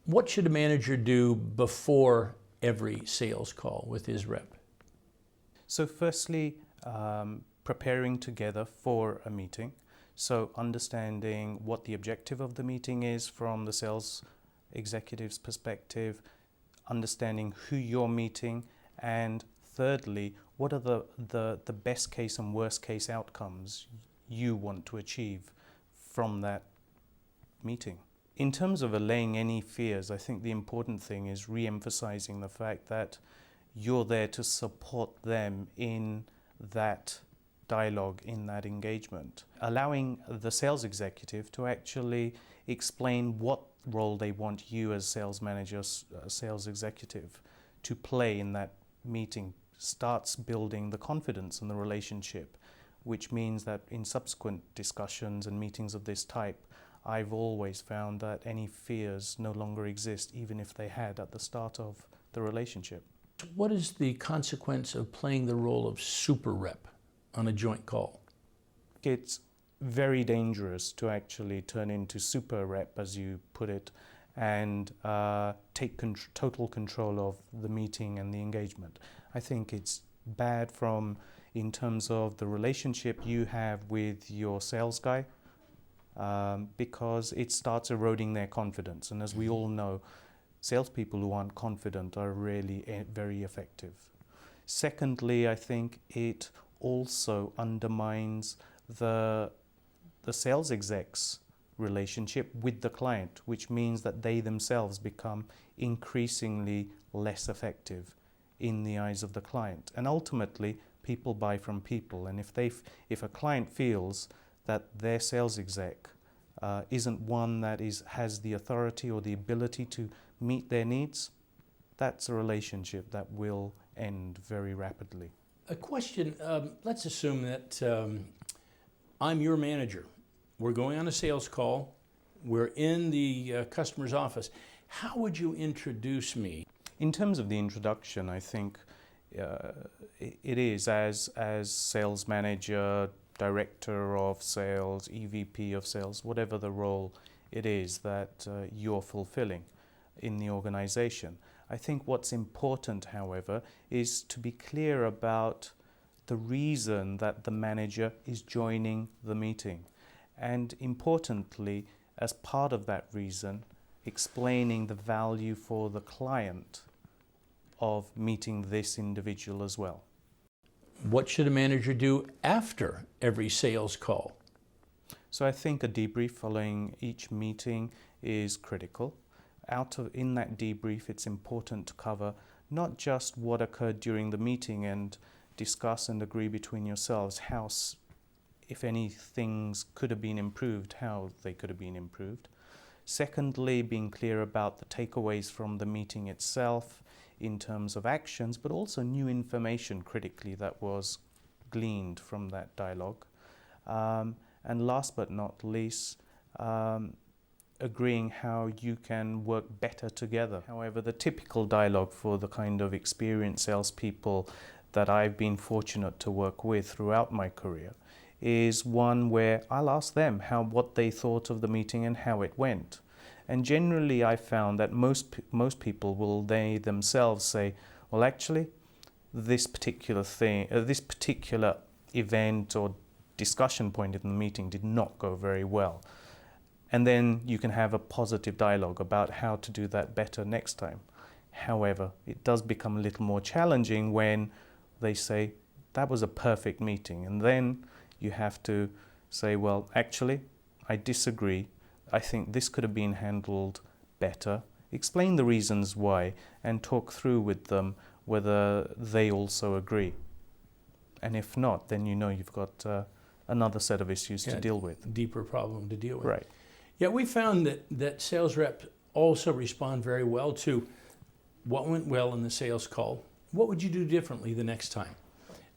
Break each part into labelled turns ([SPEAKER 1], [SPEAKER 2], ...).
[SPEAKER 1] What should a manager do before every sales call with his rep?
[SPEAKER 2] So firstly, preparing together for a meeting. So understanding what the objective of the meeting is from the sales executive's perspective, understanding who you're meeting, and thirdly, what are the best case and worst case outcomes you want to achieve from that meeting. In terms of allaying any fears, I think the important thing is re-emphasizing the fact that you're there to support them in that dialogue, in that engagement. Allowing the sales executive to actually explain what role they want you as sales manager, sales executive to play in that meeting starts building the confidence in the relationship, which means that in subsequent discussions and meetings of this type, I've always found that any fears no longer exist, even if they had at the start of the relationship.
[SPEAKER 1] What is the consequence of playing the role of super rep on a joint call?
[SPEAKER 2] It's very dangerous to actually turn into super rep, as you put it, and take total control of the meeting and the engagement. I think it's bad in terms of the relationship you have with your sales guy, because it starts eroding their confidence. And as we all know, salespeople who aren't confident are really very effective. Secondly, I think it also undermines the sales exec's relationship with the client, which means that they themselves become increasingly less effective in the eyes of the client. And ultimately, people buy from people. And if a client feels that their sales exec isn't one that has the authority or the ability to meet their needs, that's a relationship that will end very rapidly.
[SPEAKER 1] A question, let's assume that I'm your manager. We're going on a sales call. We're in the customer's office. How would you introduce me?
[SPEAKER 2] In terms of the introduction, I think it is as sales manager, director of sales, EVP of sales, whatever the role it is that you're fulfilling in the organization. I think what's important, however, is to be clear about the reason that the manager is joining the meeting. And importantly, as part of that reason, explaining the value for the client of meeting this individual as well.
[SPEAKER 1] What should a manager do after every sales call?
[SPEAKER 2] So I think a debrief following each meeting is critical. In that debrief, it's important to cover not just what occurred during the meeting and discuss and agree between yourselves how, if any things could have been improved, how they could have been improved. Secondly, being clear about the takeaways from the meeting itself in terms of actions, but also new information critically that was gleaned from that dialogue. And last but not least, agreeing how you can work better together. However, the typical dialogue for the kind of experienced salespeople that I've been fortunate to work with throughout my career is one where I'll ask them what they thought of the meeting and how it went. And generally I found that most people will they themselves say, well, actually, this particular event or discussion point in the meeting did not go very well. And then you can have a positive dialogue about how to do that better next time. However, it does become a little more challenging when they say, that was a perfect meeting. And then you have to say, well, actually, I disagree. I think this could have been handled better. Explain the reasons why and talk through with them whether they also agree. And if not, then you know you've got another set of issues to deal with.
[SPEAKER 1] Deeper problem to deal with.
[SPEAKER 2] Right.
[SPEAKER 1] Yeah, we found that sales reps also respond very well to what went well in the sales call. What would you do differently the next time?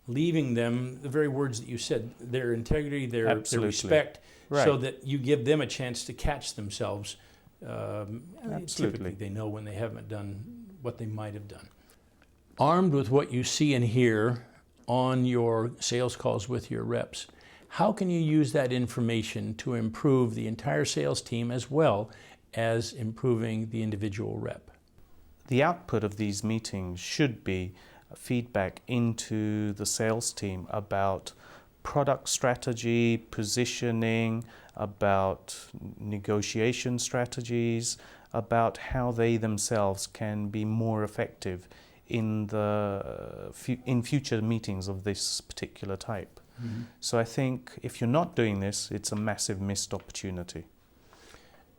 [SPEAKER 1] Leaving them the very words that you said, their integrity, their respect, right, so that you give them a chance to catch themselves. Typically, they know when they haven't done what they might have done. Armed with what you see and hear on your sales calls with your reps, how can you use that information to improve the entire sales team as well as improving the individual rep?
[SPEAKER 2] The output of these meetings should be feedback into the sales team about product strategy, positioning, about negotiation strategies, about how they themselves can be more effective in future meetings of this particular type.
[SPEAKER 1] Mm-hmm.
[SPEAKER 2] So I think if you're not doing this, it's a massive missed opportunity.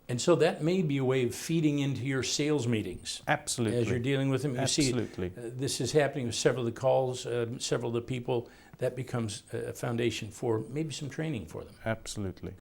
[SPEAKER 1] And so that may be a way of feeding into your sales meetings.
[SPEAKER 2] Absolutely.
[SPEAKER 1] As you're dealing with them, you
[SPEAKER 2] Absolutely.
[SPEAKER 1] see this is happening with several of the calls, several of the people. That becomes a foundation for maybe some training for them.
[SPEAKER 2] Absolutely.